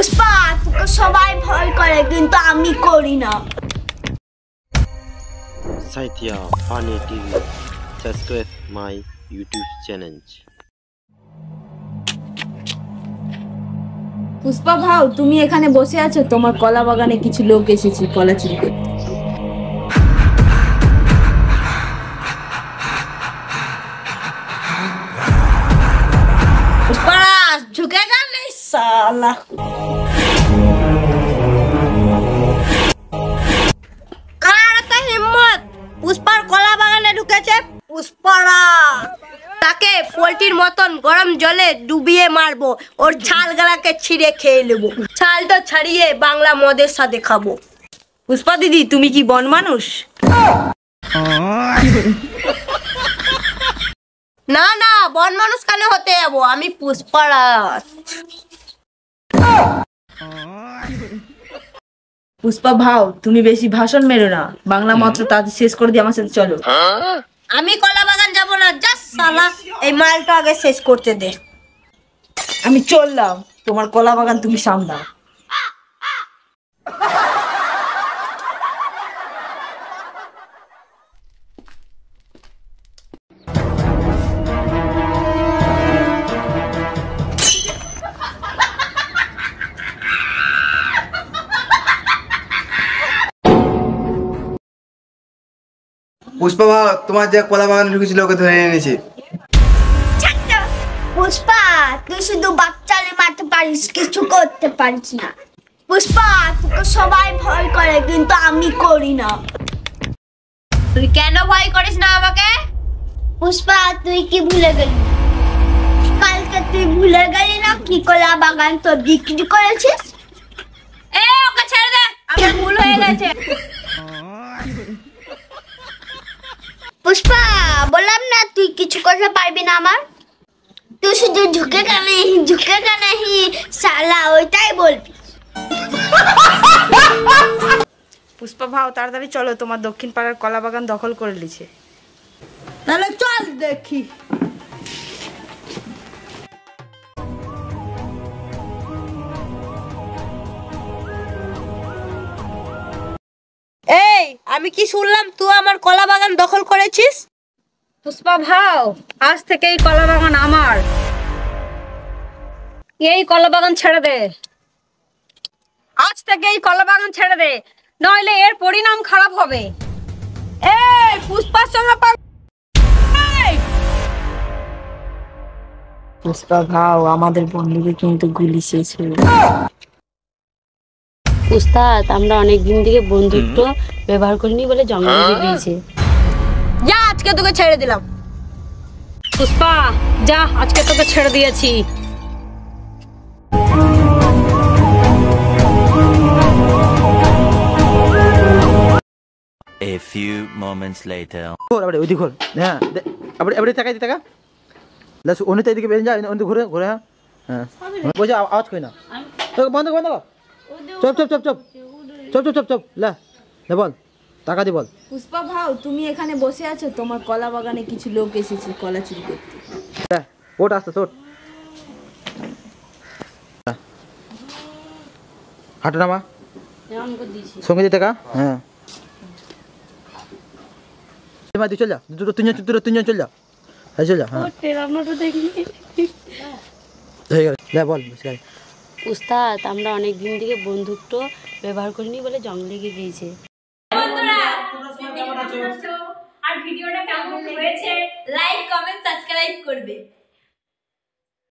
পুষ্পা, তোকে সবাই ভয় করে কিন্তু আমি করি না। Saitya Funny TV. Subscribe my YouTube channel. Pushpa ভাও, তুমি এখানে বসে আছো, তোমার কলা বাগানে কিছু লোক এসেছে কলা চুরি করতে। পুষ্পা ঝুঁকেগা নেই সালা। কার এত হিম্মত পুষ্পার কলা বাগানে ঢুকেছে? পুষ্পারা তাকে পোল্ট্রির মতন গরম জলে ডুবিয়ে মারবো, ওর ছালগুলাকে ছিঁড়ে খেয়ে নেবো, ছালটা ছাড়িয়ে বাংলা মদের সাথে খাবো। পুষ্পা দিদি, তুমি কি বন মানুষ? না না, বন মানুষ কেন হতে যাবো, আমি পুষ্পারাজ। পুষ্পা ভাও, তুমি বেশি ভাষণ মেরো না, বাংলা মাত্র তাদের শেষ করে দিয়ে আমার সাথে চলো। আমি কলা বাগান যাবো না, যা সালা, এই মালটা আগে শেষ করতে দে। আমি চললাম, তোমার কলা বাগান তুমি সামলাও। পুষ্পা ভাও, তোমার যে কলা বাগানে ঢুকেছিল ওকে ধরে এনেছে। পুষ্পা, তুই শুধু বাচ্চালে মারতে পারিস, কিছু করতে পারিস না। পুষ্পা, তোকে সবাই ভয় করে কিন্তু আমি করি না। তুই কেন ভয় করিস না আমাকে? পুষ্পা, তুই কি ভুলে গেলি? কালকে তুই ভুলে গেলি না কি কলা বাগান তো বিক্রি করেছিস? ওকে ছেড়ে দে, আমার ভুল হয়ে গেছে। পুষ্পা, বললাম না তুই কিছু করতে পারবি না আমার, তুই শুধু ঝুঁকে কানে সালা, ওইটাই বলবি। পুষ্পা ভাও, তাড়াতাড়ি চলো, তোমার দক্ষিণ পাড়ার কলা বাগান দখল করে নিয়েছে। তাহলে চল দেখি। এই, আমি কি শুনলাম তুই আমার কলা বাগান দখল করেছিস? পুষ্পা ভাও, আজ থেকে এই কলা বাগান আমার। এই কলা বাগান ছেড়ে দে, আজ থেকে এই কলা বাগান ছেড়ে দে, নইলে এর পরিণাম খারাপ হবে। এই পুষ্পার সঙ্গে পুষ্পা ভাও, আমাদের বন্ধুকে কিন্তু গুলি শেষ হয়ে উস্তাদ, আমরা অনেকদিন থেকে বন্ধুত্ব ব্যবহার করিনি বলে জঙ্গলে দিয়েছে। যা, আজকে তোকে ছেড়ে দিলাম। পুষ্পা যা, আজকে তোকে ছেড়ে দিয়েছি। A few moments later. আবার ওইদিকে ঘোর, হ্যাঁ আবার তাকাই টাকা লাস অন্য দিকে বেরিয়ে যা, অন্য ঘুরে ঘুরে। হ্যাঁ বলছি আওয়াজ কই না, বন্ধ বন্ধ কর। Chop chop chop chop chop chop chop chop লা বল, টাকা দি বল। পুষ্পা ভাও, তুমি এখানে বসে আছো, তোমার কলা বাগানে কিছু লোক এসেছে কলা চুরি করতে। ওট আসতে ওট, হাঁটো নামা সঙ্গে দিয়ে টাকা। হ্যাঁ তুই চল যা, দুটো তিনজন চল যা, হ্যাঁ চল যা। হ্যাঁ হয়ে গেল, বল। উস্তাদ, আমরা অনেকদিন থেকে বন্ধুত্ব ব্যবহার করিনি বলে জঙ্গলে গিয়েছে। আর ভিডিওটা কেমন হয়েছে লাইক কমেন্ট সাবস্ক্রাইব করবে।